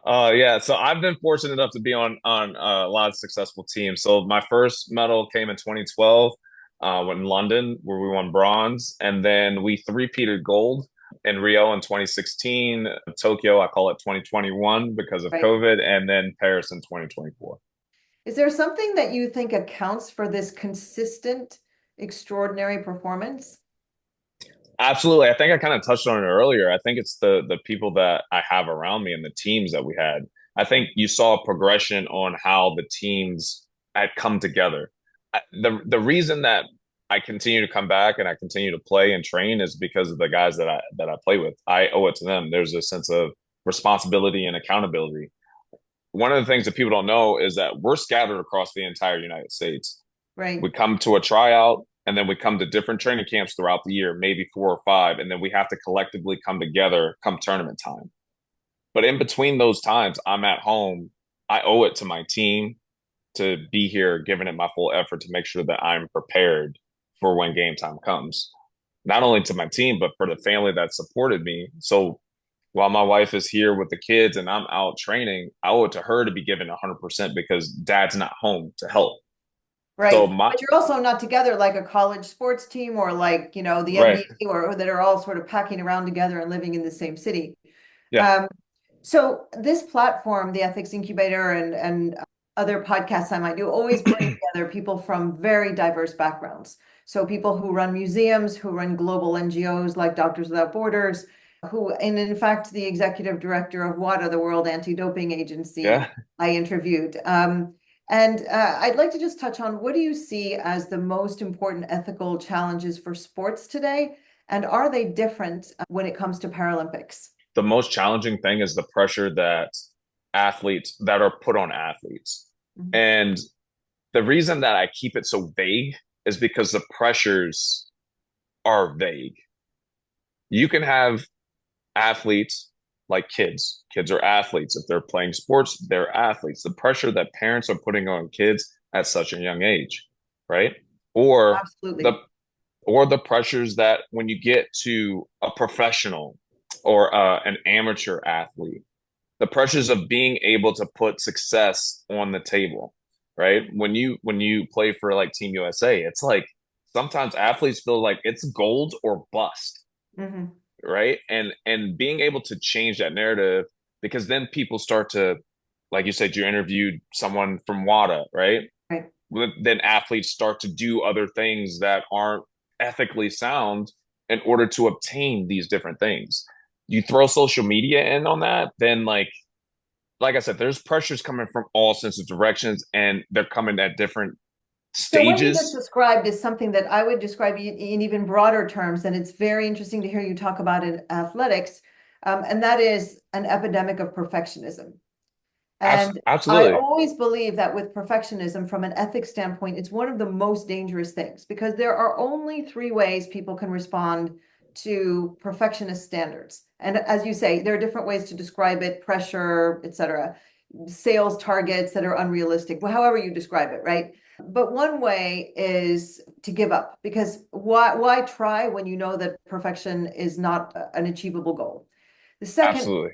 Yeah, so I've been fortunate enough to be on a lot of successful teams. So my first medal came in 2012, in London, where we won bronze, and then we three-peated gold in Rio in 2016, Tokyo, I call it 2021 because of Right. COVID, and then Paris in 2024. Is there something that you think accounts for this consistent, extraordinary performance? Absolutely. I think I kind of touched on it earlier. I think it's the people that I have around me and the teams that we had. I think you saw a progression on how the teams had come together. The reason that I continue to come back and I continue to play and train is because of the guys that I play with. I owe it to them. There's a sense of responsibility and accountability. One of the things that people don't know is that we're scattered across the entire United States. Right. We come to a tryout and then we come to different training camps throughout the year, maybe 4 or 5, and then we have to collectively come together come tournament time. But in between those times, I'm at home. I owe it to my team to be here, giving it my full effort to make sure that I'm prepared for when game time comes. Not only to my team, but for the family that supported me. So while my wife is here with the kids and I'm out training, I owe it to her to be given 100% because dad's not home to help. So Right. my But you're also not together like a college sports team or like, the right, NBA or that are all sort of packing around together and living in the same city. yeah, Um, so this platform, the Ethics Incubator and other podcasts I might do, always bring together people from very diverse backgrounds. So people who run museums, who run global NGOs like Doctors Without Borders, who, and in fact, the executive director of WADA, the World Anti-Doping Agency, yeah. I interviewed. And I'd like to just touch on what do you see as the most important ethical challenges for sports today? And are they different when it comes to Paralympics? The most challenging thing is the pressure that athletes that are put on athletes. Mhm. And the reason that I keep it so vague is because the pressures are vague. You can have athletes like kids. Kids are athletes. If they're playing sports, they're athletes. The pressure that parents are putting on kids at such a young age, right? Or the Absolutely. or the pressures that when you get to a professional or an amateur athlete, the pressures of being able to put success on the table, right? When you play for like Team USA, it's like sometimes athletes feel like it's gold or bust, Hmm. right? And being able to change that narrative because then people start to, like you said, you interviewed someone from WADA, right? Right. Then athletes start to do other things that aren't ethically sound in order to obtain these different things. You throw social media in on that, then like I said, there's pressures coming from all sorts of directions, and they're coming at different So what you just stages. described is something that I would describe in even broader terms, and it's very interesting to hear you talk about in athletics, and that is an epidemic of perfectionism. And I Absolutely, always believe that with perfectionism, from an ethics standpoint, it's one of the most dangerous things because there are only three ways people can respond to perfectionist standards. And as you say, there are different ways to describe it, pressure, etc., sales targets that are unrealistic, however you describe it, right? But one way is to give up because why try when you know that perfection is not an achievable goal? The second, absolutely,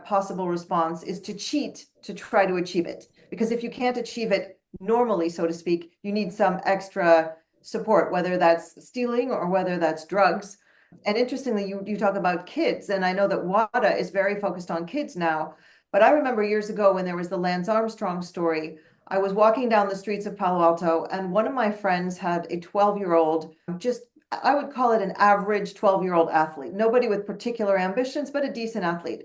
possible response is to cheat to try to achieve it. Because if you can't achieve it normally, so to speak, you need some extra support, whether that's stealing or whether that's drugs. And interestingly, you talk about kids, and I know that WADA is very focused on kids now. But I remember years ago when there was the Lance Armstrong story, I was walking down the streets of Palo Alto, and one of my friends had a 12-year-old, just I would call it an average 12-year-old athlete, nobody with particular ambitions, but a decent athlete.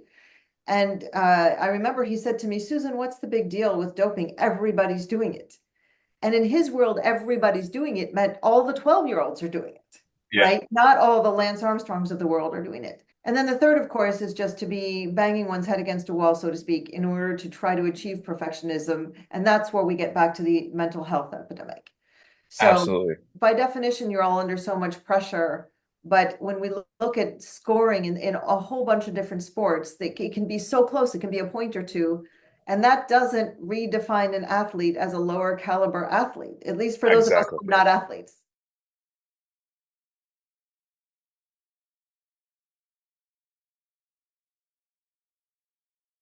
And I remember he said to me, Susan, what's the big deal with doping? Everybody's doing it. And in his world, everybody's doing it meant all the 12-year-olds are doing it, yeah, right? Not all the Lance Armstrongs of the world are doing it. And then the third, of course, is just to be banging one's head against a wall, so to speak, in order to try to achieve perfectionism. And that's where we get back to the mental health epidemic. So absolutely. by definition, you're all under so much pressure. But when we look at scoring in a whole bunch of different sports, it can be so close, it can be a point or two. And that doesn't redefine an athlete as a lower caliber athlete, at least for those of us Exactly. who are not athletes.